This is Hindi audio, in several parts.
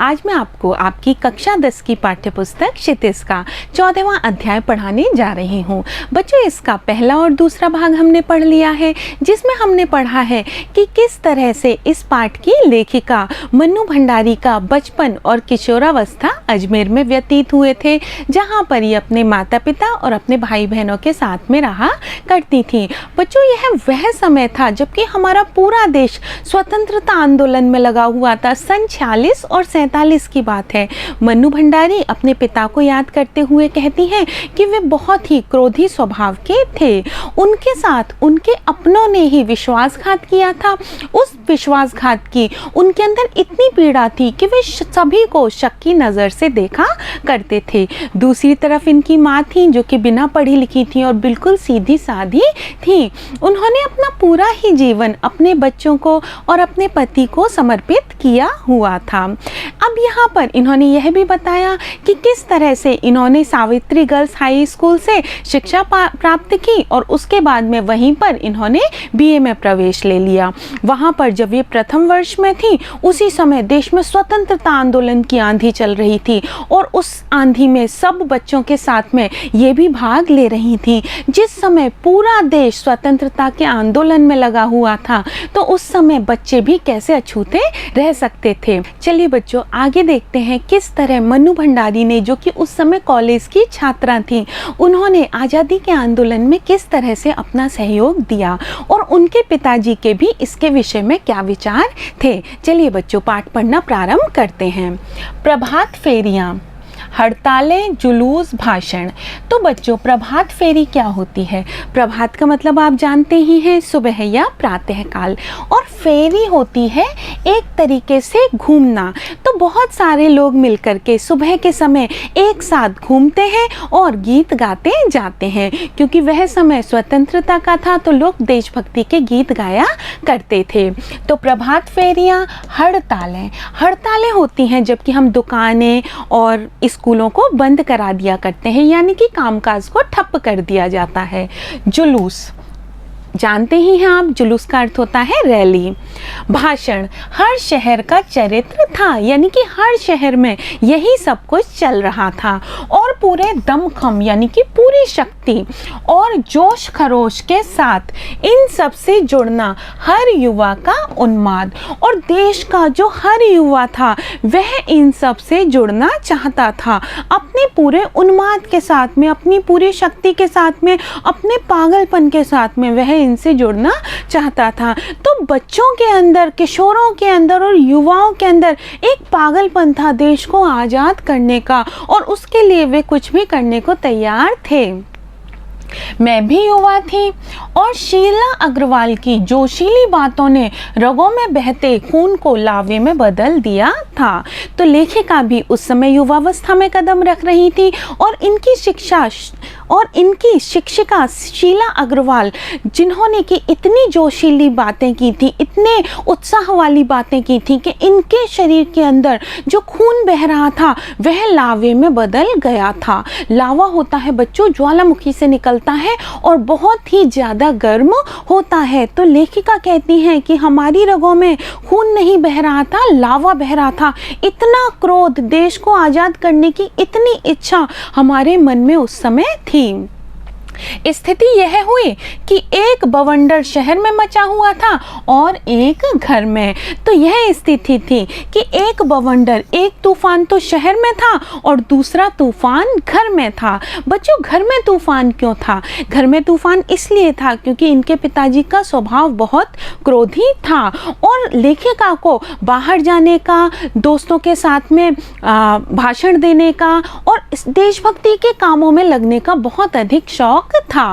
आज मैं आपको आपकी कक्षा 10 की पाठ्यपुस्तक क्षितिज का 14वां अध्याय पढ़ाने जा रही हूँ। बच्चों, इसका पहला और दूसरा भाग हमने पढ़ लिया है, जिसमें हमने पढ़ा है कि किस तरह से इस पाठ की लेखिका मन्नू भंडारी का बचपन और किशोरावस्था अजमेर में व्यतीत हुए थे, जहाँ पर ये अपने माता पिता और अपने भाई बहनों के साथ में रहा करती थी। बच्चों, यह वह समय था जबकि हमारा पूरा देश स्वतंत्रता आंदोलन में लगा हुआ था। सन 46 और 47 की बात है। मन्नू भंडारी अपने पिता को याद करते हुए कहती हैं कि वे बहुत ही क्रोधी स्वभाव के थे। उनके साथ उनके अपनों ने ही विश्वासघात किया था। उस विश्वासघात की उनके अंदर इतनी पीड़ा थी कि वे सभी को शक की नज़र से देखा करते थे। दूसरी तरफ इनकी माँ थी, जो कि बिना पढ़ी लिखी थी और बिल्कुल सीधी सादी थी। उन्होंने अपना पूरा ही जीवन अपने बच्चों को और अपने पति को समर्पित किया हुआ था। अब यहाँ पर इन्होंने यह भी बताया कि किस तरह से इन्होंने सावित्री गर्ल्स हाई स्कूल से शिक्षा प्राप्त की और उसके बाद में वहीं पर इन्होंने बीए में प्रवेश ले लिया। वहाँ पर जब ये प्रथम वर्ष में थी, उसी समय देश में स्वतंत्रता आंदोलन की आंधी चल रही थी और उस आंधी में सब बच्चों के साथ में ये भी भाग ले रही थी। जिस समय पूरा देश स्वतंत्रता के आंदोलन में लगा हुआ था, तो उस समय बच्चे भी कैसे अछूते रह सकते थे। चलिए बच्चों, आगे देखते हैं किस तरह मन्नू भंडारी ने, जो कि उस समय कॉलेज की छात्रा थी, उन्होंने आज़ादी के आंदोलन में किस तरह से अपना सहयोग दिया और उनके पिताजी के भी इसके विषय में क्या विचार थे। चलिए बच्चों, पाठ पढ़ना प्रारंभ करते हैं। प्रभात फेरियाँ, हड़तालें, जुलूस, भाषण। तो बच्चों, प्रभात फेरी क्या होती है? प्रभात का मतलब आप जानते ही हैं, सुबह या प्रातःकाल, और फेरी होती है एक तरीके से घूमना। तो बहुत सारे लोग मिलकर के सुबह के समय एक साथ घूमते हैं और गीत गाते जाते हैं, क्योंकि वह समय स्वतंत्रता का था, तो लोग देशभक्ति के गीत गाया करते थे। तो प्रभात फेरियाँ, हड़तालें। हड़तालें होती हैं जबकि हम दुकानें और स्कूलों को बंद करा दिया करते हैं, यानी कि कामकाज को ठप्प कर दिया जाता है। जुलूस, जानते ही हैं आप, जुलूस का अर्थ होता है रैली। भाषण, हर शहर का चरित्र था, यानी कि हर शहर में यही सब कुछ चल रहा था। और पूरे दमखम, यानी कि पूरी शक्ति और जोश खरोश के साथ इन सब से जुड़ना, हर युवा का उन्माद। और देश का जो हर युवा था, वह इन सब से जुड़ना चाहता था, अपने पूरे उन्माद के साथ में, अपनी पूरी शक्ति के साथ में, अपने पागलपन के साथ में वह इनसे जुड़ना चाहता था। तो बच्चों के अंदर, किशोरों के अंदर और युवाओं के अंदर एक पागलपन था देश को आज़ाद करने का, और उसके लिए वे कुछ भी करने को तैयार थे। मैं भी युवा थी और शीला अग्रवाल की जोशीली बातों ने रगों में बहते खून को लावे में बदल दिया था। तो लेखिका भी उस समय युवावस्था में कदम रख रही थी और इनकी शिक्षिका शीला अग्रवाल, जिन्होंने कि इतनी जोशीली बातें की थी, इतने उत्साह वाली बातें की थी कि इनके शरीर के अंदर जो खून बह रहा था वह लावे में बदल गया था। लावा होता है बच्चों, ज्वालामुखी से निकलता है और बहुत ही ज़्यादा गर्म होता है। तो लेखिका कहती हैं कि हमारी रगों में खून नहीं बह रहा था, लावा बह रहा था। इतना क्रोध, देश को आज़ाद करने की इतनी इच्छा हमारे मन में उस समय थी। स्थिति यह हुई कि एक बवंडर शहर में मचा हुआ था और एक घर में। तो यह स्थिति थी कि एक बवंडर, एक तूफान तो शहर में था और दूसरा तूफान घर में था। बच्चों, घर में तूफान क्यों था? घर में तूफान इसलिए था क्योंकि इनके पिताजी का स्वभाव बहुत क्रोधी था और लेखिका को बाहर जाने का, दोस्तों के साथ में भाषण देने का और देशभक्ति के कामों में लगने का बहुत अधिक शौक था।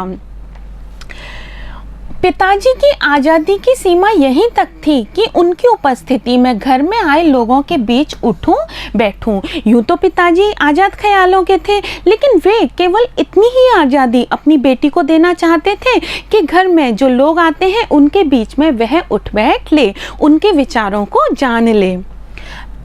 पिताजी की आज़ादी की सीमा यहीं तक थी कि उनकी उपस्थिति में घर में आए लोगों के बीच उठूं बैठूं। यूं तो पिताजी आज़ाद ख्यालों के थे, लेकिन वे केवल इतनी ही आज़ादी अपनी बेटी को देना चाहते थे कि घर में जो लोग आते हैं उनके बीच में वह उठ बैठ ले, उनके विचारों को जान ले।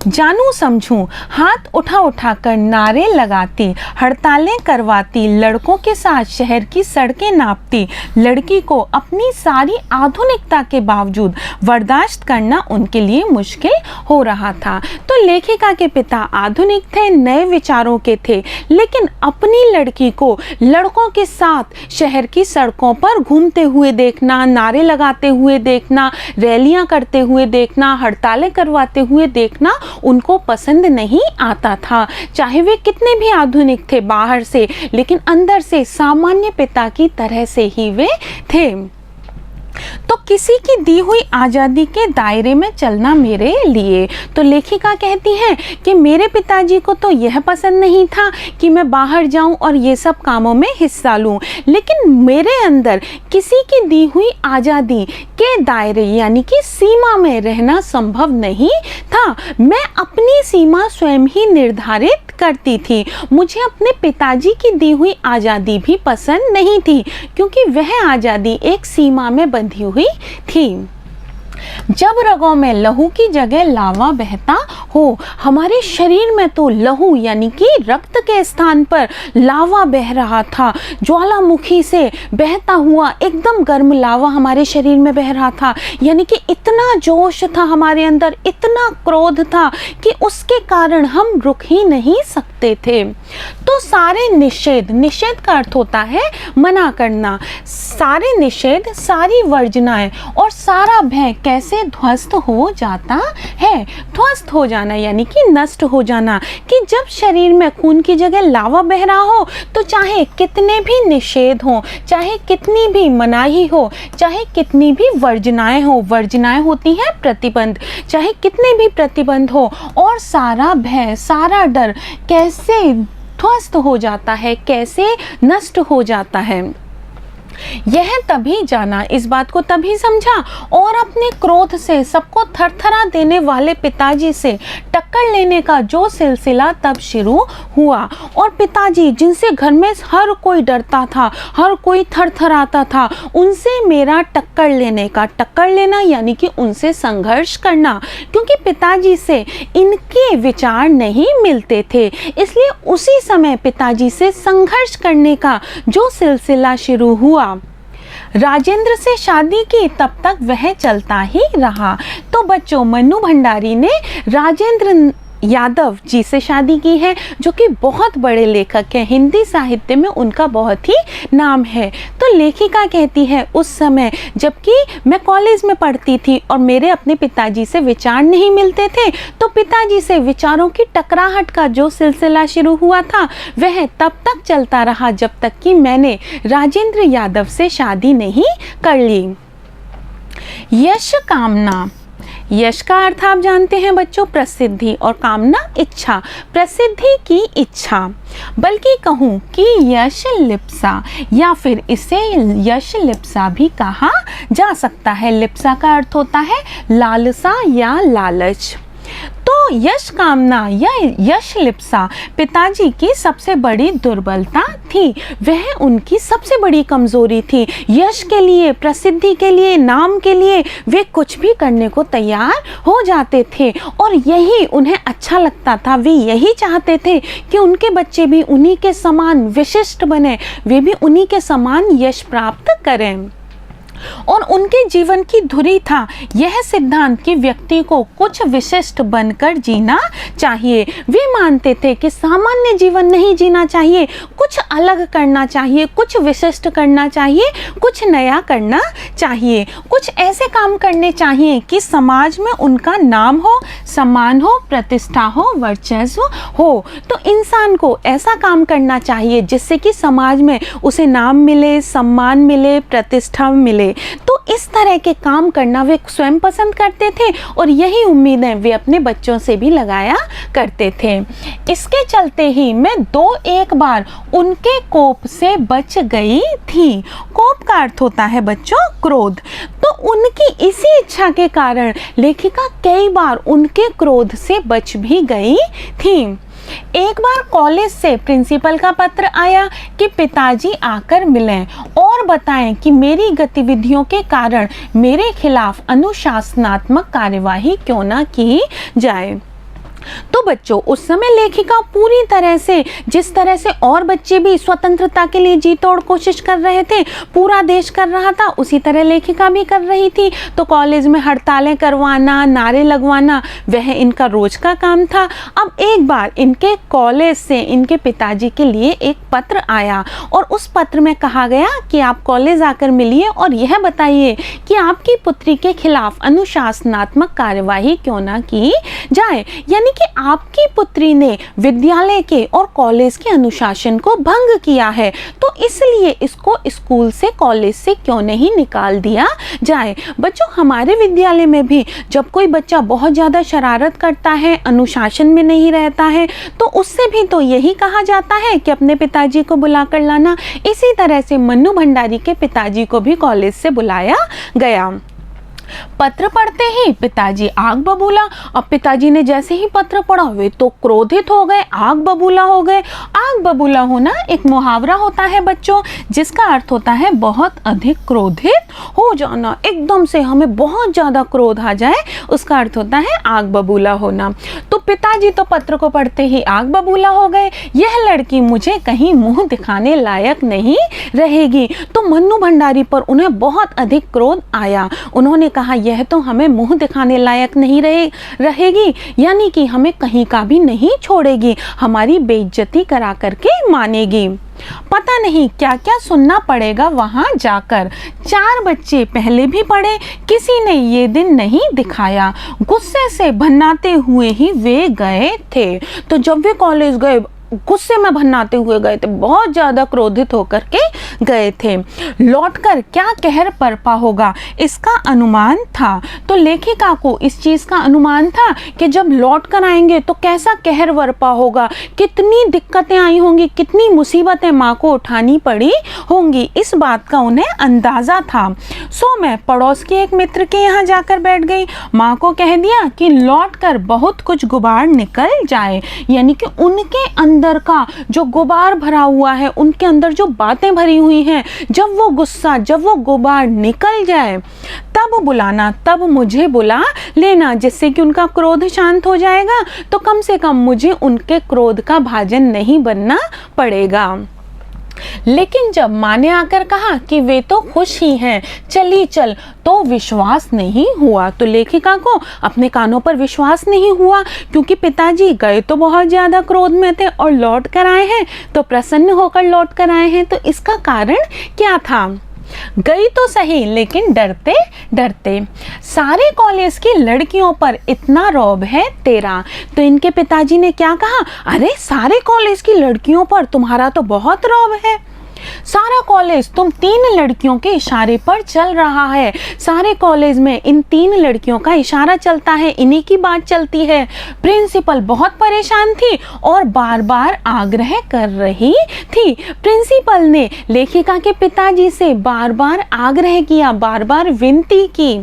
जानू समझूं, हाथ उठा उठा कर नारे लगाती, हड़तालें करवाती, लड़कों के साथ शहर की सड़कें नापती। लड़की को अपनी सारी आधुनिकता के बावजूद बर्दाश्त करना उनके लिए मुश्किल हो रहा था। तो लेखिका के पिता आधुनिक थे, नए विचारों के थे, लेकिन अपनी लड़की को लड़कों के साथ शहर की सड़कों पर घूमते हुए देखना, नारे लगाते हुए देखना, रैलियां करते हुए देखना, हड़तालें करवाते हुए देखना उनको पसंद नहीं आता था। चाहे वे कितने भी आधुनिक थे बाहर से, लेकिन अंदर से सामान्य पिता की तरह से ही वे थे। तो किसी की दी हुई आज़ादी के दायरे में चलना मेरे लिए, तो लेखिका कहती हैं कि मेरे पिताजी को तो यह पसंद नहीं था कि मैं बाहर जाऊं और ये सब कामों में हिस्सा लूं, लेकिन मेरे अंदर किसी की दी हुई आज़ादी के दायरे यानी कि सीमा में रहना संभव नहीं था। मैं अपनी सीमा स्वयं ही निर्धारित करती थी। मुझे अपने पिताजी की दी हुई आज़ादी भी पसंद नहीं थी, क्योंकि वह आज़ादी एक सीमा में बंधी हुई थी। जब रगों में लहू की जगह लावा बहता हो, हमारे शरीर में तो लहू यानी कि रक्त के स्थान पर लावा बह रहा था। ज्वालामुखी से बहता हुआ एकदम गर्म लावा हमारे शरीर में बह रहा था, यानी कि इतना जोश था हमारे अंदर, इतना क्रोध था कि उसके कारण हम रुक ही नहीं सकते थे। तो सारे निषेध, निषेध का अर्थ होता है मना करना, सारे निषेध, सारी वर्जनाएं और सारा भय कैसे ध्वस्त हो जाता है। ध्वस्त हो जाना यानी कि नष्ट हो जाना, कि जब शरीर में खून की जगह लावा बह रहा हो तो चाहे कितने भी निषेध हो, चाहे कितनी भी मनाही हो, चाहे कितनी भी वर्जनाएं हो, वर्जनाएं होती हैं प्रतिबंध, चाहे कितने भी प्रतिबंध हो, और सारा भय, सारा डर कैसे ध्वस्त हो जाता है, कैसे नष्ट हो जाता है। यह तभी जाना, इस बात को तभी समझा, और अपने क्रोध से सबको थरथरा देने वाले पिताजी से टक्कर लेने का जो सिलसिला तब शुरू हुआ। और पिताजी जिनसे घर में हर कोई डरता था, हर कोई थरथराता था, उनसे मेरा टक्कर लेने का, टक्कर लेना यानी कि उनसे संघर्ष करना, क्योंकि पिताजी से इनके विचार नहीं मिलते थे, इसलिए उसी समय पिताजी से संघर्ष करने का जो सिलसिला शुरू हुआ। राजेंद्र से शादी की तब तक वह चलता ही रहा। तो बच्चों, मन्नू भंडारी ने राजेंद्र यादव जी से शादी की है, जो कि बहुत बड़े लेखक हैं, हिंदी साहित्य में उनका बहुत ही नाम है। तो लेखिका कहती है उस समय जबकि मैं कॉलेज में पढ़ती थी और मेरे अपने पिताजी से विचार नहीं मिलते थे, तो पिताजी से विचारों की टकराहट का जो सिलसिला शुरू हुआ था वह तब तक चलता रहा जब तक कि मैंने राजेंद्र यादव से शादी नहीं कर ली। यश कामना, यश का अर्थ आप जानते हैं बच्चों, प्रसिद्धि, और कामना इच्छा, प्रसिद्धि की इच्छा, बल्कि कहूँ कि यश लिप्सा, या फिर इसे यश लिप्सा भी कहा जा सकता है। लिप्सा का अर्थ होता है लालसा या लालच। तो यश कामना या यश लिप्सा पिताजी की सबसे बड़ी दुर्बलता थी, वह उनकी सबसे बड़ी कमजोरी थी। यश के लिए, प्रसिद्धि के लिए, नाम के लिए वे कुछ भी करने को तैयार हो जाते थे, और यही उन्हें अच्छा लगता था। वे यही चाहते थे कि उनके बच्चे भी उन्हीं के समान विशिष्ट बने, वे भी उन्हीं के समान यश प्राप्त करें। और उनके जीवन की धुरी था यह सिद्धांत कि व्यक्ति को कुछ विशिष्ट बनकर जीना चाहिए। वे मानते थे कि सामान्य जीवन नहीं जीना चाहिए, कुछ अलग करना चाहिए, कुछ विशिष्ट करना चाहिए, कुछ नया करना चाहिए, कुछ ऐसे काम करने चाहिए कि समाज में उनका नाम हो, सम्मान हो, प्रतिष्ठा हो, वर्चस्व हो। तो इंसान को ऐसा काम करना चाहिए जिससे कि समाज में उसे नाम मिले, सम्मान मिले, प्रतिष्ठा मिले। तो इस तरह के काम करना वे स्वयं पसंद करते थे, और यही उम्मीदें वे अपने बच्चों से भी लगाया करते थे। इसके चलते ही मैं एक बार उनके कोप से बच गई थी। कोप का अर्थ होता है बच्चों क्रोध। तो उनकी इसी इच्छा के कारण लेखिका कई बार उनके क्रोध से बच भी गई थी। एक बार कॉलेज से प्रिंसिपल का पत्र आया कि पिताजी आकर मिलें और बताएं कि मेरी गतिविधियों के कारण मेरे खिलाफ अनुशासनात्मक कार्यवाही क्यों ना की जाए। तो बच्चों उस समय लेखिका पूरी तरह से, जिस तरह से और बच्चे भी स्वतंत्रता के लिए जी तोड़ कोशिश कर रहे थे, पूरा देश कर रहा था, उसी तरह लेखिका भी कर रही थी। तो कॉलेज में हड़तालें करवाना, नारे लगवाना, वह इनका रोज का काम था। अब एक बार इनके कॉलेज से इनके पिताजी के लिए एक पत्र आया और उस पत्र में कहा गया कि आप कॉलेज आकर मिलिए और यह बताइए कि आपकी पुत्री के खिलाफ अनुशासनात्मक कार्यवाही क्यों ना की जाए, यानी कि आपकी पुत्री ने विद्यालय के और कॉलेज के अनुशासन को भंग किया है, तो इसलिए इसको स्कूल से, कॉलेज से क्यों नहीं निकाल दिया जाए। बच्चों हमारे विद्यालय में भी जब कोई बच्चा बहुत ज़्यादा शरारत करता है, अनुशासन में नहीं रहता है, तो उससे भी तो यही कहा जाता है कि अपने पिताजी को बुला कर लाना। इसी तरह से मन्नू भंडारी के पिताजी को भी कॉलेज से बुलाया गया। पत्र पढ़ते ही पिताजी आग बबूला। अब पिताजी ने जैसे ही पत्र पढ़ा वे तो क्रोधित हो गए, आग बबूला हो गए। आग बबूला होना एक मुहावरा होता है बच्चों, जिसका अर्थ होता है बहुत अधिक क्रोधित हो जाना, एकदम से हमें बहुत ज़्यादा क्रोध आ जाए, उसका अर्थ होता है आग बबूला होना। तो पिताजी तो पत्र को पढ़ते ही आग बबूला हो गए, यह लड़की मुझे कहीं मुँह दिखाने लायक नहीं रहेगी। तो मन्नू भंडारी पर उन्हें बहुत अधिक क्रोध आया। उन्होंने कहा यह तो हमें मुंह दिखाने लायक नहीं रहेगी, यानी कि हमें कहीं का भी नहीं छोड़ेगी, हमारी बेइज्जती करा करके मानेगी। पता नहीं क्या क्या सुनना पड़ेगा वहां जाकर। 4 बच्चे पहले भी पढ़े, किसी ने ये दिन नहीं दिखाया। गुस्से से भन्नाते हुए ही वे गए थे। तो जब वे कॉलेज गए, गुस्से में भन्नाते हुए गए थे, बहुत ज़्यादा क्रोधित होकर के गए थे। लौटकर क्या कहर बरपा होगा इसका अनुमान था। तो लेखिका को इस चीज़ का अनुमान था कि जब लौट कर आएंगे तो कैसा कहर बरपा होगा, कितनी दिक्कतें आई होंगी, कितनी मुसीबतें माँ को उठानी पड़ी होंगी, इस बात का उन्हें अंदाज़ा था। सो मैं पड़ोस के एक मित्र के यहाँ जाकर बैठ गई। माँ को कह दिया कि लौट कर बहुत कुछ गुबार निकल जाए, यानी कि उनके अंदर का जो गुबार भरा हुआ है, उनके अंदर जो बातें भरी हुई हैं, जब वो गुस्सा, जब वो गुबार निकल जाए तब बुलाना, तब मुझे बुला लेना, जिससे कि उनका क्रोध शांत हो जाएगा। तो कम से कम मुझे उनके क्रोध का भाजन नहीं बनना पड़ेगा। लेकिन जब माँ ने आकर कहा कि वे तो खुश ही हैं, चली चल, तो विश्वास नहीं हुआ। तो लेखिका को अपने कानों पर विश्वास नहीं हुआ, क्योंकि पिताजी गए तो बहुत ज़्यादा क्रोध में थे और लौट कर आए हैं तो प्रसन्न होकर लौट कर आए हैं। तो इसका कारण क्या था? गई तो सही, लेकिन डरते डरते। सारे कॉलेज की लड़कियों पर इतना रौब है तेरा। तो इनके पिताजी ने क्या कहा, अरे सारे कॉलेज की लड़कियों पर तुम्हारा तो बहुत रौब है। सारा कॉलेज तुम 3 लड़कियों के इशारे पर चल रहा है। सारे कॉलेज में इन 3 लड़कियों का इशारा चलता है, इन्हीं की बात चलती है। प्रिंसिपल बहुत परेशान थी और बार बार आग्रह कर रही थी। प्रिंसिपल ने लेखिका के पिताजी से बार बार आग्रह किया, बार बार विनती की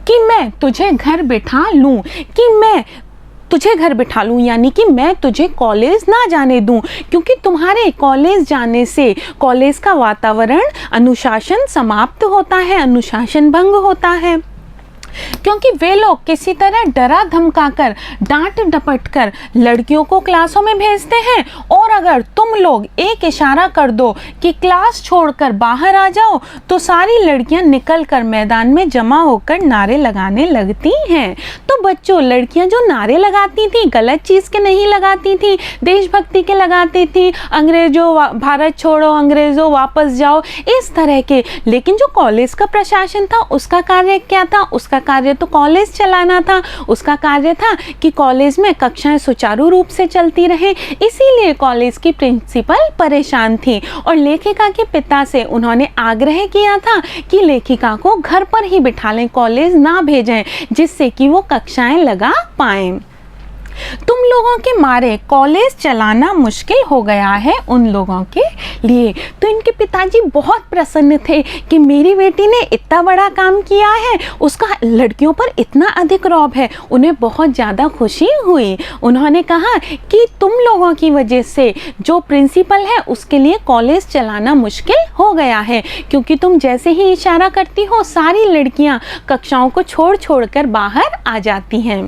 कि मैं तुझे घर बिठा लूं, यानी कि मैं तुझे कॉलेज ना जाने दूं, क्योंकि तुम्हारे कॉलेज जाने से कॉलेज का वातावरण, अनुशासन समाप्त होता है, अनुशासन भंग होता है। क्योंकि वे लोग किसी तरह डरा धमकाकर, डांट डपट कर लड़कियों को क्लासों में भेजते हैं, और अगर तुम लोग एक इशारा कर दो कि क्लास छोड़कर बाहर आ जाओ, तो सारी लड़कियां निकलकर मैदान में जमा होकर नारे लगाने लगती हैं। तो बच्चों, लड़कियां जो नारे लगाती थी, गलत चीज़ के नहीं लगाती थी, देशभक्ति के लगाती थी, अंग्रेजों भारत छोड़ो, अंग्रेजों वापस जाओ, इस तरह के। लेकिन जो कॉलेज का प्रशासन था, उसका कार्य क्या था? उसका कार्य तो कॉलेज चलाना था। उसका कार्य था कि कॉलेज में कक्षाएं सुचारू रूप से चलती रहें। इसीलिए कॉलेज की प्रिंसिपल परेशान थी और लेखिका के पिता से उन्होंने आग्रह किया था कि लेखिका को घर पर ही बिठा लें, कॉलेज ना भेजें, जिससे कि वो कक्षाएं लगा पाएं। तुम लोगों के मारे कॉलेज चलाना मुश्किल हो गया है उन लोगों के लिए। तो इनके पिताजी बहुत प्रसन्न थे कि मेरी बेटी ने इतना बड़ा काम किया है, उसका लड़कियों पर इतना अधिक रौब है। उन्हें बहुत ज़्यादा खुशी हुई। उन्होंने कहा कि तुम लोगों की वजह से जो प्रिंसिपल है उसके लिए कॉलेज चलाना मुश्किल हो गया है, क्योंकि तुम जैसे ही इशारा करती हो सारी लड़कियां कक्षाओं को छोड़ कर बाहर आ जाती हैं।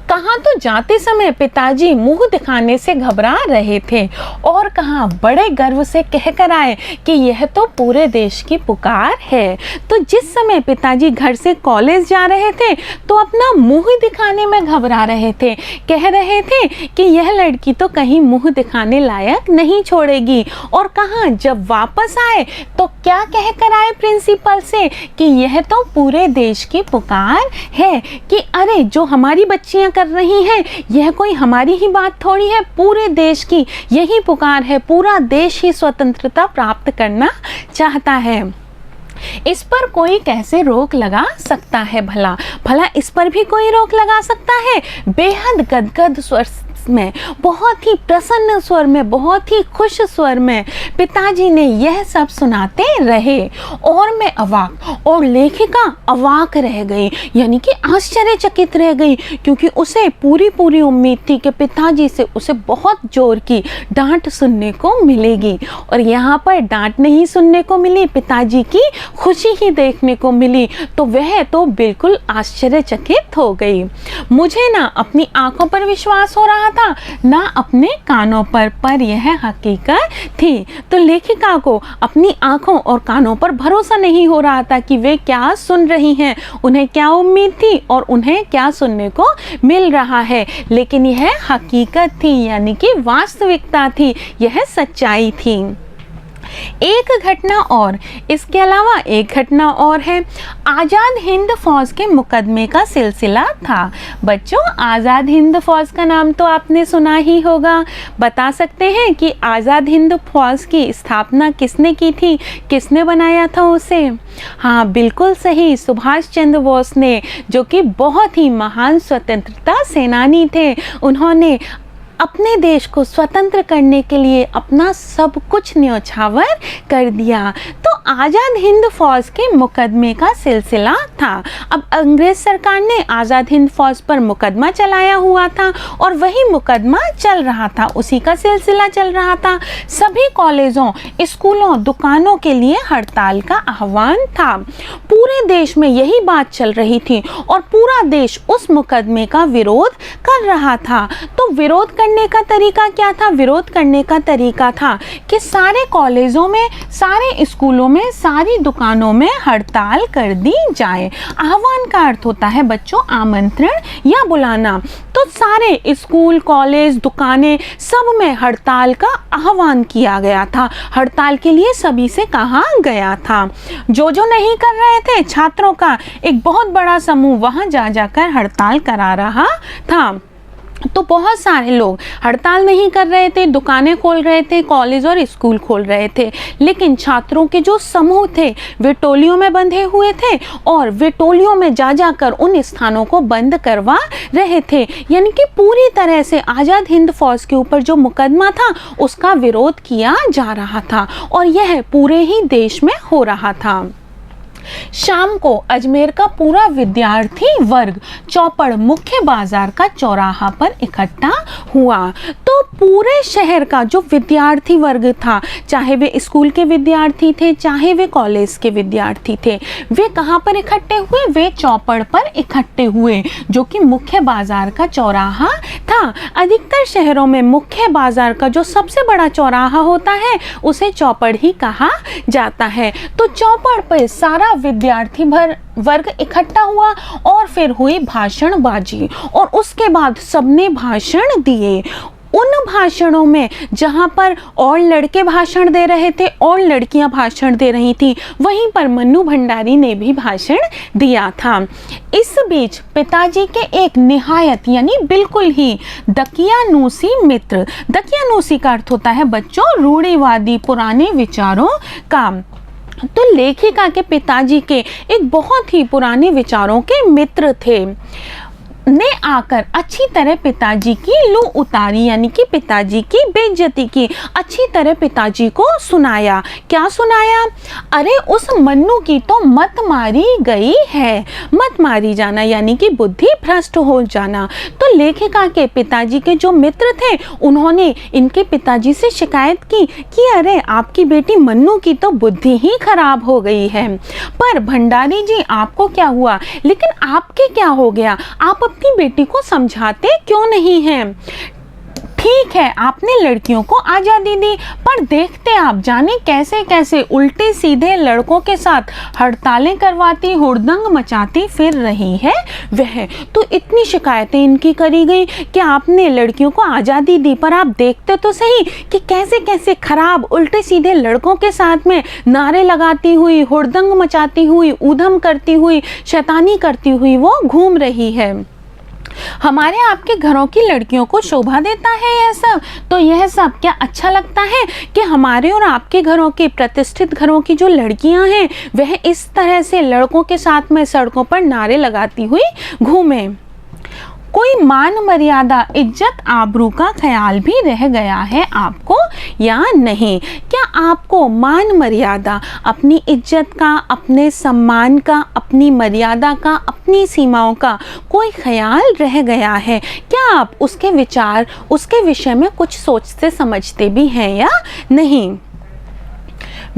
कहाँ तो जाते समय पिताजी मुंह दिखाने से घबरा रहे थे और कहाँ बड़े गर्व से कह कर आए कि यह तो पूरे देश की पुकार है। तो जिस समय पिताजी घर से कॉलेज जा रहे थे तो अपना मुंह दिखाने में घबरा रहे थे, कह रहे थे कि यह लड़की तो कहीं मुंह दिखाने लायक नहीं छोड़ेगी। और कहाँ जब वापस आए तो क्या कह कर आए प्रिंसिपल से कि यह तो पूरे देश की पुकार है, कि अरे जो हमारी बच्चियां कर रही हैं यह कोई हमारी ही बात थोड़ी है, पूरे देश की यही पुकार है, पूरा देश ही स्वतंत्रता प्राप्त करना चाहता है। इस पर कोई कैसे रोक लगा सकता है भला? भला इस पर भी कोई रोक लगा सकता है? बेहद गदगद स्वर में, बहुत ही प्रसन्न स्वर में, बहुत ही खुश स्वर में पिताजी ने यह सब सुनाते रहे और मैं अवाक और लेखिका अवाक रह गई, यानी कि आश्चर्यचकित रह गई, क्योंकि उसे पूरी उम्मीद थी कि पिताजी से उसे बहुत जोर की डांट सुनने को मिलेगी। और यहाँ पर डांट नहीं सुनने को मिली, पिताजी की खुशी ही देखने को मिली, तो वह तो बिल्कुल आश्चर्यचकित हो गई। मुझे ना अपनी आंखों पर विश्वास हो रहा था ना अपने कानों पर यह हकीकत थी। तो लेखिका को अपनी आंखों और कानों पर भरोसा नहीं हो रहा था कि वे क्या सुन रही हैं, उन्हें क्या उम्मीद थी और उन्हें क्या सुनने को मिल रहा है। लेकिन यह हकीकत थी, यानी कि वास्तविकता थी, यह सच्चाई थी। एक घटना और, इसके अलावा एक घटना और है। आज़ाद हिंद फौज के मुकदमे का सिलसिला था। बच्चों, आज़ाद हिंद फौज का नाम तो आपने सुना ही होगा। बता सकते हैं कि आज़ाद हिंद फौज की स्थापना किसने की थी, किसने बनाया था उसे? हाँ, बिल्कुल सही, सुभाष चंद्र बोस ने, जो कि बहुत ही महान स्वतंत्रता सेनानी थे। उन्होंने अपने देश को स्वतंत्र करने के लिए अपना सब कुछ न्यौछावर कर दिया। तो आज़ाद हिंद फौज के मुकदमे का सिलसिला था। अब अंग्रेज सरकार ने आज़ाद हिंद फौज पर मुकदमा चलाया हुआ था और वही मुकदमा चल रहा था, उसी का सिलसिला चल रहा था। सभी कॉलेजों, स्कूलों, दुकानों के लिए हड़ताल का आह्वान था। पूरे देश में यही बात चल रही थी और पूरा देश उस मुकदमे का विरोध कर रहा था। तो विरोध करने का तरीका क्या था? विरोध करने का तरीका था कि सारे कॉलेजों में, सारे स्कूलों में, सारी दुकानों में हड़ताल कर दी जाए। आह्वान का अर्थ होता है बच्चों आमंत्रण या बुलाना। तो सारे स्कूल, कॉलेज, दुकानें, सब में हड़ताल का आह्वान किया गया था। हड़ताल के लिए सभी से कहा गया था। जो नहीं कर रहे थे, छात्रों का एक बहुत बड़ा समूह वहां जा जाकर हड़ताल करा रहा था। तो बहुत सारे लोग हड़ताल नहीं कर रहे थे, दुकानें खोल रहे थे, कॉलेज और स्कूल खोल रहे थे, लेकिन छात्रों के जो समूह थे वे टोलियों में बंधे हुए थे और वे टोलियों में जा जाकर उन स्थानों को बंद करवा रहे थे। यानी कि पूरी तरह से आज़ाद हिंद फौज के ऊपर जो मुकदमा था उसका विरोध किया जा रहा था और यह पूरे ही देश में हो रहा था। शाम को अजमेर का पूरा विद्यार्थी वर्ग चौपड़ मुख्य बाजार का चौराहा पर इकट्ठा हुआ। तो पूरे शहर का जो विद्यार्थी वर्ग था, चाहे वे स्कूल के विद्यार्थी थे, चाहे वे कॉलेज के विद्यार्थी थे, वे कहाँ पर इकट्ठे हुए? वे चौपड़ पर इकट्ठे हुए, जो कि मुख्य बाजार का चौराहा था। अधिकतर शहरों में मुख्य बाजार का जो सबसे बड़ा चौराहा होता है उसे चौपड़ ही कहा जाता है। तो चौपड़ पर सारा विद्यार्थी वर्ग इकट्ठा हुआ और फिर हुई भाषणबाजी और उसके बाद सबने भाषण दिए। उन भाषणों में जहाँ पर और लड़के भाषण दे रहे थे और लड़कियां भाषण दे रही थी, वहीं पर मन्नू भंडारी ने भी भाषण दिया था। इस बीच पिताजी के एक निहायत यानी बिल्कुल ही दकियानूसी मित्र, दकियानूसी का अर्थ होता है बच्चों रूढ़िवादी, पुराने विचारों का। तो लेखिका के पिताजी के एक बहुत ही पुराने विचारों के मित्र थे, ने आकर अच्छी तरह पिताजी की लू उतारी, यानी कि पिताजी की बेइज्जती की, अच्छी तरह पिताजी को सुनाया। क्या सुनाया? अरे उस मन्नू की तो मत मारी गई है। मत मारी जाना यानी कि बुद्धि भ्रष्ट हो जाना। तो लेखिका के पिताजी के जो मित्र थे उन्होंने इनके पिताजी से शिकायत की कि अरे आपकी बेटी मन्नू की तो बुद्धि ही खराब हो गई है। पर भंडारी जी आपको क्या हुआ? लेकिन आपके क्या हो गया? आप अपनी बेटी को समझाते क्यों नहीं हैं? ठीक है, आपने लड़कियों को आज़ादी दी, पर देखते आप जाने कैसे कैसे उल्टे सीधे लड़कों के साथ हड़तालें करवाती, हुड़दंग मचाती फिर रही है वह। तो इतनी शिकायतें इनकी करी गई कि आपने लड़कियों को आज़ादी दी, पर आप देखते तो सही कि कैसे कैसे खराब उल्टे सीधे लड़कों के साथ में नारे लगाती हुई, हुड़दंग मचाती हुई, ऊधम करती हुई, शैतानी करती हुई वो घूम रही है। हमारे आपके घरों की लड़कियों को शोभा देता है यह सब? तो यह सब क्या अच्छा लगता है कि हमारे और आपके घरों की, प्रतिष्ठित घरों की जो लड़कियां हैं वह इस तरह से लड़कों के साथ में सड़कों पर नारे लगाती हुई घूमें? कोई मान मर्यादा, इज्जत आबरू का ख्याल भी रह गया है आपको या नहीं? क्या आपको मान मर्यादा, अपनी इज्जत का, अपने सम्मान का, अपनी मर्यादा का, अपनी सीमाओं का कोई ख्याल रह गया है? क्या आप उसके विचार, उसके विषय में कुछ सोचते समझते भी हैं या नहीं?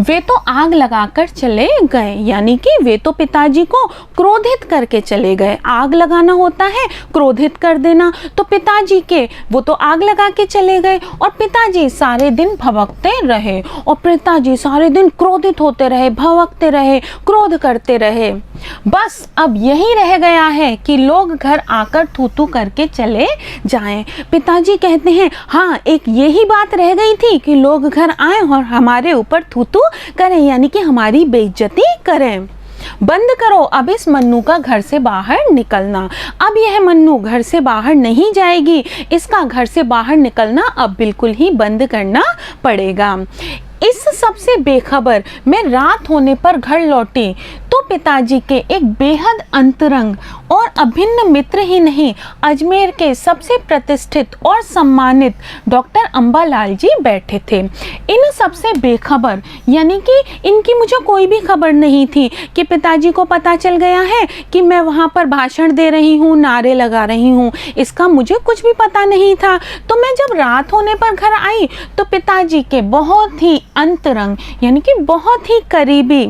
वे तो आग लगाकर चले गए, यानी कि वे तो पिताजी को क्रोधित करके चले गए। आग लगाना होता है क्रोधित कर देना, तो पिताजी के वो तो आग लगा के चले गए और पिताजी सारे दिन भवकते रहे और पिताजी सारे दिन क्रोधित होते रहे, भवकते रहे, क्रोध करते रहे। बस अब यही रह गया है कि लोग घर आकर थू-थू करके चले जाएं। पिताजी कहते हैं हाँ, एक यही बात रह गई थी कि लोग घर आए और हमारे ऊपर थू-थू करें, यानी कि हमारी बेइज्जती करें। बंद करो अब इस मन्नू का घर से बाहर निकलना। अब यह मन्नू घर से बाहर नहीं जाएगी, इसका घर से बाहर निकलना अब बिल्कुल ही बंद करना पड़ेगा। इस सब से बेखबर मैं रात होने पर घर लौटी तो पिताजी के एक बेहद अंतरंग और अभिन्न मित्र ही नहीं, अजमेर के सबसे प्रतिष्ठित और सम्मानित डॉक्टर अंबालाल जी बैठे थे। इन सबसे बेखबर, यानी कि इनकी मुझे कोई भी खबर नहीं थी कि पिताजी को पता चल गया है कि मैं वहाँ पर भाषण दे रही हूँ, नारे लगा रही हूँ, इसका मुझे कुछ भी पता नहीं था। तो मैं जब रात होने पर घर आई तो पिताजी के बहुत ही अंतरंग, यानी कि बहुत ही करीबी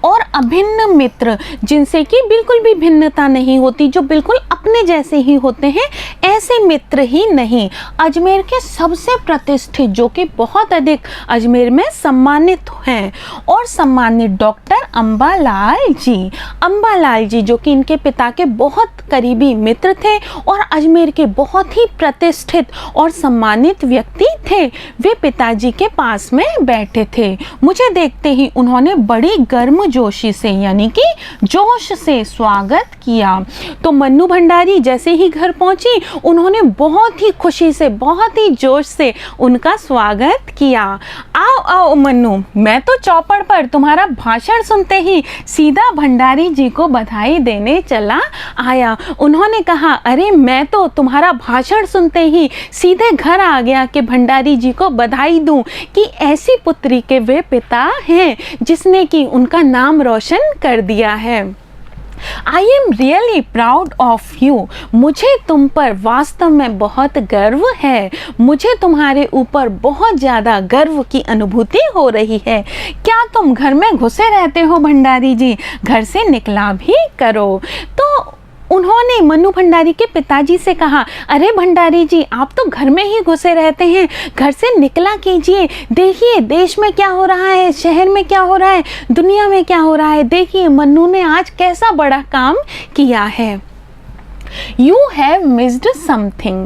और अभिन्न मित्र, जिनसे कि बिल्कुल भी भिन्नता नहीं होती, जो बिल्कुल अपने जैसे ही होते हैं, ऐसे मित्र ही नहीं, अजमेर के सबसे प्रतिष्ठित, जो कि बहुत अधिक अजमेर में सम्मानित हैं और सम्मानित डॉक्टर अंबालाल जी जो कि इनके पिता के बहुत करीबी मित्र थे और अजमेर के बहुत ही प्रतिष्ठित और सम्मानित व्यक्ति थे, वे पिताजी के पास में बैठे थे। मुझे देखते ही उन्होंने बड़ी गर्मजोशी से, यानी कि जोश से स्वागत किया। तो मन्नू भंडारी जैसे ही घर पहुंची, उन्होंने बहुत ही खुशी से, बहुत ही जोश से उनका स्वागत किया। आओ आओ मन्नू, मैं तो चौपड़ पर तुम्हारा भाषण सुनते ही सीधा भंडारी जी को बधाई देने चला आया। उन्होंने कहा अरे मैं तो तुम्हारा भाषण सुनते ही सीधे घर आ गया कि भंडारी जी को बधाई दूं कि ऐसी पुत्री के वे पिता हैं जिसने कि उनका नाम रोशन कर दिया है। I am really proud of you. मुझे तुम पर वास्तव में बहुत गर्व है। मुझे तुम्हारे ऊपर बहुत ज़्यादा गर्व की अनुभूति हो रही है। क्या तुम घर में घुसे रहते हो भंडारी जी? घर से निकला भी करो। तो उन्होंने मन्नू भंडारी के पिताजी से कहा अरे भंडारी जी, आप तो घर में ही घुसे रहते हैं, घर से निकला कीजिए। देखिए देश में क्या हो रहा है, शहर में क्या हो रहा है, दुनिया में क्या हो रहा है। देखिए मन्नू ने आज कैसा बड़ा काम किया है। You have missed something.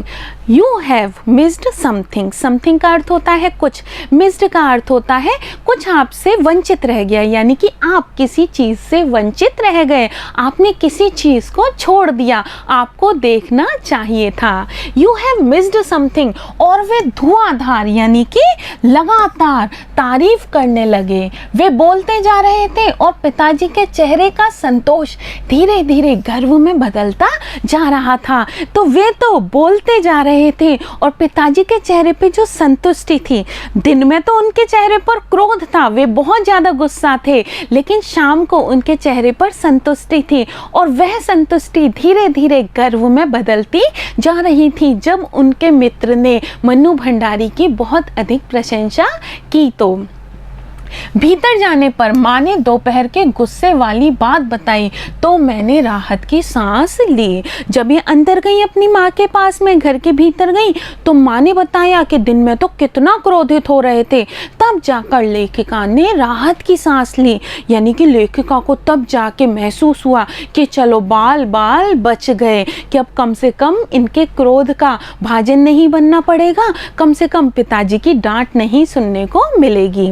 You have missed something. Something का अर्थ होता है कुछ, missed का अर्थ होता है कुछ आपसे वंचित रह गया, यानी कि आप किसी चीज़ से वंचित रह गए, आपने किसी चीज़ को छोड़ दिया, आपको देखना चाहिए था। You have missed something। और वे धुआंधार, यानी कि लगातार तारीफ करने लगे, वे बोलते जा रहे थे और पिताजी के चेहरे का संतोष धीरे धीरे गर्व में बदलता जा रहा था। तो वे तो बोलते जा रहे थे और पिताजी के चेहरे पे जो संतुष्टि थी, दिन में तो उनके चेहरे पर क्रोध था, वे बहुत ज़्यादा गुस्सा थे, लेकिन शाम को उनके चेहरे पर संतुष्टि थी और वह संतुष्टि धीरे धीरे गर्व में बदलती जा रही थी जब उनके मित्र ने मन्नू भंडारी की बहुत अधिक प्रशंसा की। तो भीतर जाने पर माँ ने दोपहर के गुस्से वाली बात बताई तो मैंने राहत की सांस ली। जब ये अंदर गई, अपनी माँ के पास में घर के भीतर गई, तो माँ ने बताया कि दिन में तो कितना क्रोधित हो रहे थे। तब जाकर लेखिका ने राहत की सांस ली, यानी कि लेखिका को तब जाके महसूस हुआ कि चलो बाल बाल बच गए, कि अब कम से कम इनके क्रोध का भाजन नहीं बनना पड़ेगा, कम से कम पिताजी की डांट नहीं सुनने को मिलेगी।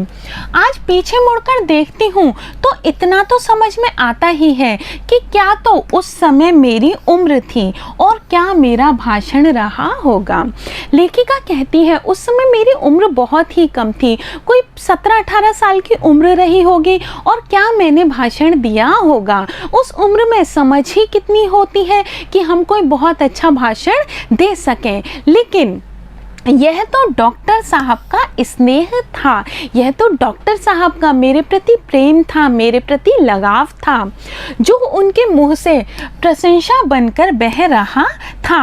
आज पीछे मुड़कर देखती हूँ तो इतना तो समझ में आता ही है कि क्या तो उस समय मेरी उम्र थी और क्या मेरा भाषण रहा होगा। लेखिका कहती है उस समय मेरी उम्र बहुत ही कम थी, कोई 17-18 साल की उम्र रही होगी, और क्या मैंने भाषण दिया होगा। उस उम्र में समझ ही कितनी होती है कि हम कोई बहुत अच्छा भाषण दे सकें। लेकिन यह तो डॉक्टर साहब का स्नेह था, यह तो डॉक्टर साहब का मेरे प्रति प्रेम था, मेरे प्रति लगाव था, जो उनके मुंह से प्रशंसा बनकर बह रहा था।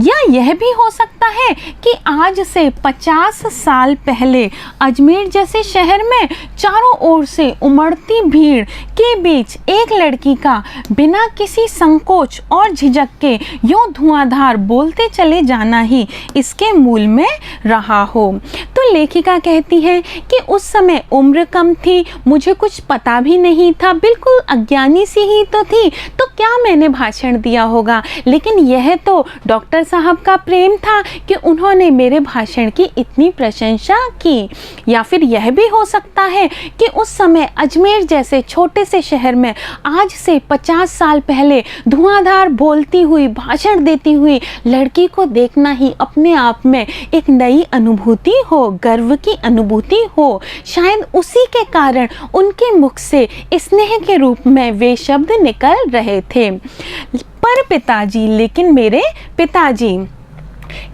या यह भी हो सकता है कि आज से 50 साल पहले अजमेर जैसे शहर में चारों ओर से उमड़ती भीड़ के बीच एक लड़की का बिना किसी संकोच और झिझक के यूं धुआंधार बोलते चले जाना ही इसके मूल में रहा हो। तो लेखिका कहती है कि उस समय उम्र कम थी, मुझे कुछ पता भी नहीं था, बिल्कुल अज्ञानी सी ही तो थी, तो क्या मैंने भाषण दिया होगा। लेकिन यह तो डॉक्टर साहब का प्रेम था कि उन्होंने मेरे भाषण की इतनी प्रशंसा की। या फिर यह भी हो सकता है कि उस समय अजमेर जैसे छोटे से शहर में आज से 50 साल पहले धुआंधार बोलती हुई, भाषण देती हुई लड़की को देखना ही अपने आप में एक नई अनुभूति हो, गर्व की अनुभूति हो। शायद उसी के कारण उनके मुख से स्नेह के रूप में वे शब्द निकल रहे थे। पर पिताजी, लेकिन मेरे पिताजी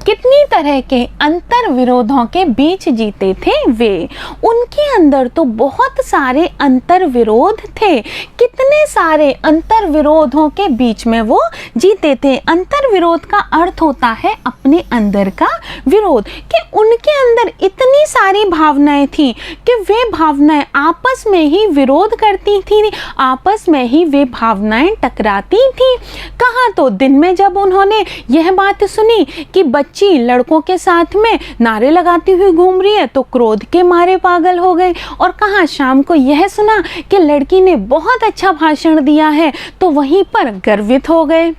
कितनी तरह के अंतर विरोधों के बीच जीते थे वे। उनके अंदर तो बहुत सारे अंतर विरोध थे, कितने सारे अंतर विरोधों के बीच में वो जीते थे। अंतर विरोध का अर्थ होता है अपने अंदर का विरोध, कि उनके अंदर इतनी सारी भावनाएं थी कि वे भावनाएं आपस में ही विरोध करती थी, आपस में ही वे भावनाएं टकराती थी। कहाँ तो दिन में जब उन्होंने यह बात सुनी कि बच्ची लड़कों के साथ में नारे लगाती हुई घूम रही है तो क्रोध के मारे पागल हो गए, और कहाँ शाम को यह सुना कि लड़की ने बहुत अच्छा भाषण दिया है तो वहीं पर गर्वित हो गए।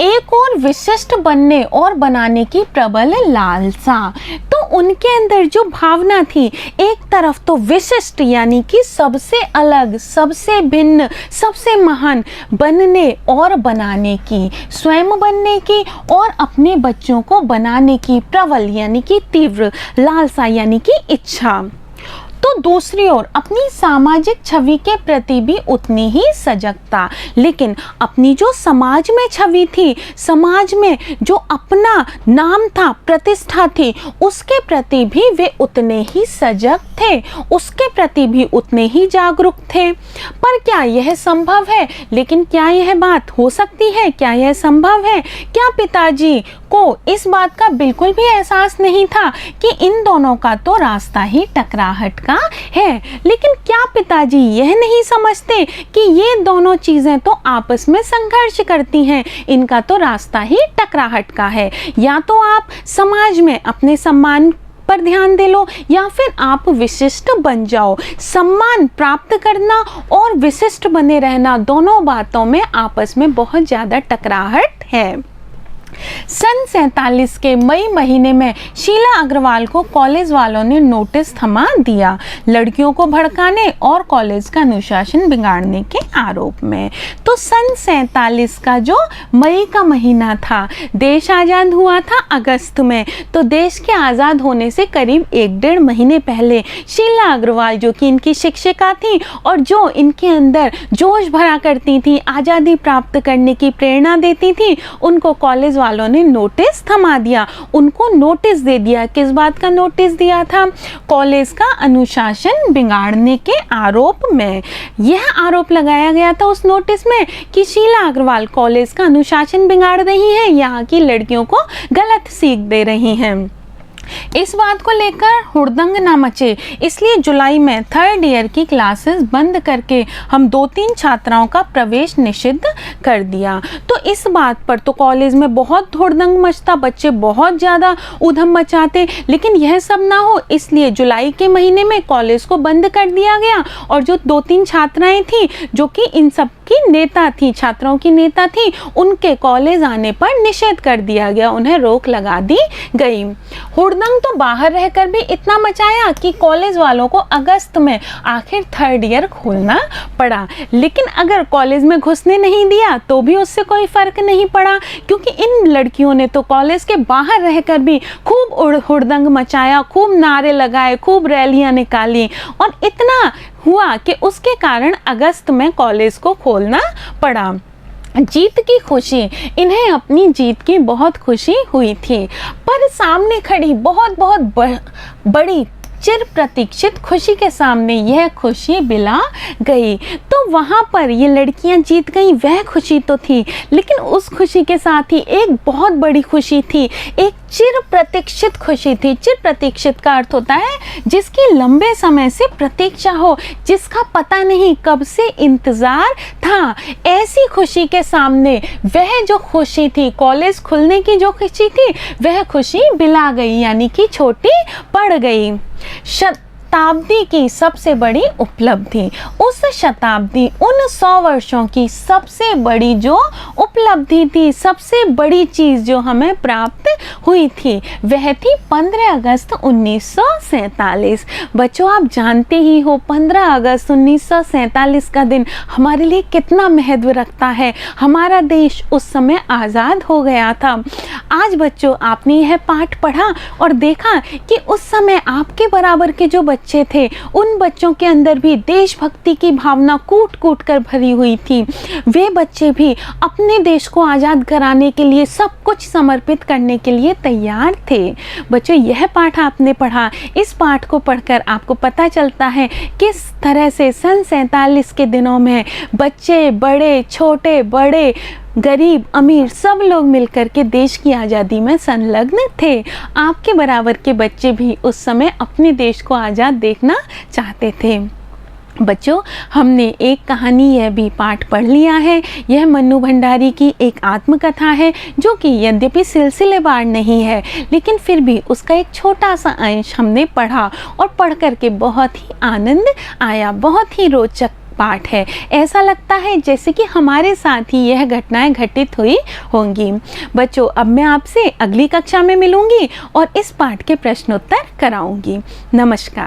एक और विशिष्ट बनने और बनाने की प्रबल लालसा, तो उनके अंदर जो भावना थी, एक तरफ तो विशिष्ट यानी कि सबसे अलग, सबसे भिन्न, सबसे महान बनने और बनाने की, स्वयं बनने की और अपने बच्चों को बनाने की प्रबल यानी कि तीव्र लालसा यानी कि इच्छा। तो दूसरी ओर अपनी सामाजिक छवि के प्रति भी उतनी ही सजगता, लेकिन अपनी जो समाज में छवि थी, समाज में जो अपना नाम था, प्रतिष्ठा थी, उसके प्रति भी वे उतने ही सजग थे, उसके प्रति भी उतने ही जागरूक थे। पर क्या यह संभव है? लेकिन क्या यह बात हो सकती है? क्या यह संभव है? क्या पिताजी को इस बात का बिल्कुल भी एहसास नहीं था कि इन दोनों का तो रास्ता ही टकराहट का है? लेकिन क्या पिताजी यह नहीं समझते कि ये दोनों चीजें तो आपस में संघर्ष करती हैं, इनका तो रास्ता ही टकराहट का है। या तो आप समाज में अपने सम्मान पर ध्यान दे लो, या फिर आप विशिष्ट बन जाओ। सम्मान प्राप्त करना और विशिष्ट बने रहना, दोनों बातों में आपस में बहुत ज्यादा टकराहट है। सन 47 के मई महीने में शीला अग्रवाल को कॉलेज वालों ने नोटिस थमा दिया, लड़कियों को भड़काने और कॉलेज का अनुशासन बिगाड़ने के आरोप में। तो सन 47 का जो मई का महीना था, देश आज़ाद हुआ था अगस्त में, तो देश के आज़ाद होने से करीब 1-1.5 महीने पहले शीला अग्रवाल, जो कि इनकी शिक्षिका थी और जो इनके अंदर जोश भरा करती थी, आज़ादी प्राप्त करने की प्रेरणा देती थी, उनको कॉलेज वालों ने नोटिस थमा दिया, उनको नोटिस दे दिया। किस बात का नोटिस दिया था? कॉलेज का अनुशासन बिगाड़ने के आरोप में। यह आरोप लगाया गया था उस नोटिस में कि शीला अग्रवाल कॉलेज का अनुशासन बिगाड़ रही हैं, यहाँ की लड़कियों को गलत सीख दे रही हैं। इस बात को लेकर हुड़दंग ना मचे, इसलिए जुलाई में 3rd ईयर की क्लासेस बंद करके हम 2-3 छात्राओं का प्रवेश निषिद्ध कर दिया। तो इस बात पर तो कॉलेज में बहुत हुड़दंग मचता, बच्चे बहुत ज़्यादा ऊधम मचाते, लेकिन यह सब ना हो इसलिए जुलाई के महीने में कॉलेज को बंद कर दिया गया। और जो 2-3 छात्राएं थी जो कि इन सब की नेता थी, छात्राओं की नेता थी, उनके कॉलेज आने पर निषेध कर दिया गया, उन्हें रोक लगा दी गई। हुड़दंग तो बाहर रहकर भी इतना मचाया कि कॉलेज वालों को अगस्त में आखिर 3rd ईयर खोलना पड़ा। लेकिन अगर कॉलेज में घुसने नहीं दिया तो भी उससे कोई फर्क नहीं पड़ा, क्योंकि इन लड़कियों ने तो कॉलेज के बाहर रहकर भी खूब हुड़दंग मचाया, खूब नारे लगाए, खूब रैलियां निकाली, और इतना हुआ कि उसके कारण अगस्त में कॉलेज को खोलना पड़ा। जीत की खुशी, इन्हें अपनी जीत की बहुत खुशी हुई थी, पर सामने खड़ी बहुत बड़ी चिर प्रतीक्षित खुशी के सामने यह खुशी बिला गई। तो वहाँ पर ये लड़कियाँ जीत गई, वह खुशी तो थी, लेकिन उस खुशी के साथ ही एक बहुत बड़ी खुशी थी, एक चिर प्रतीक्षित खुशी थी। चिर प्रतीक्षित का अर्थ होता है जिसकी लंबे समय से प्रतीक्षा हो, जिसका पता नहीं कब से इंतज़ार था। ऐसी खुशी के सामने वह जो खुशी थी, कॉलेज खुलने की जो खुशी थी, वह खुशी बिला गई, यानी कि छोटी पड़ गई। शताब्दी की सबसे बड़ी उपलब्धि, उस शताब्दी, उन 100 वर्षों की सबसे बड़ी जो उपलब्धि थी, सबसे बड़ी चीज़ जो हमें प्राप्त हुई थी, वह थी 15 अगस्त 1947। बच्चों, आप जानते ही हो 15 अगस्त 1947 का दिन हमारे लिए कितना महत्व रखता है। हमारा देश उस समय आज़ाद हो गया था। आज बच्चों, आपने यह पाठ पढ़ा और देखा कि उस समय आपके बराबर के जो बच्चे थे, उन बच्चों के अंदर भी देशभक्ति की भावना कूट कूट कर भरी हुई थी। वे बच्चे भी अपने देश को आज़ाद कराने के लिए, सब कुछ समर्पित करने के लिए तैयार थे। बच्चों, यह पाठ आपने पढ़ा, इस पाठ को पढ़कर आपको पता चलता है किस तरह से सन 47 के दिनों में बच्चे, बड़े, छोटे, बड़े, गरीब, अमीर, सब लोग मिलकर के देश की आज़ादी में संलग्न थे। आपके बराबर के बच्चे भी उस समय अपने देश को आज़ाद देखना चाहते थे। बच्चों, हमने एक कहानी, यह भी पाठ पढ़ लिया है। यह मन्नू भंडारी की एक आत्मकथा है, जो कि यद्यपि सिलसिलेवार नहीं है, लेकिन फिर भी उसका एक छोटा सा अंश हमने पढ़ा और पढ़ करके बहुत ही आनंद आया। बहुत ही रोचक पाठ है। ऐसा लगता है जैसे कि हमारे साथ ही यह घटनाएं घटित हुई होंगी। बच्चों, अब मैं आपसे अगली कक्षा में मिलूंगी और इस पाठ के प्रश्नोत्तर कराऊंगी। नमस्कार।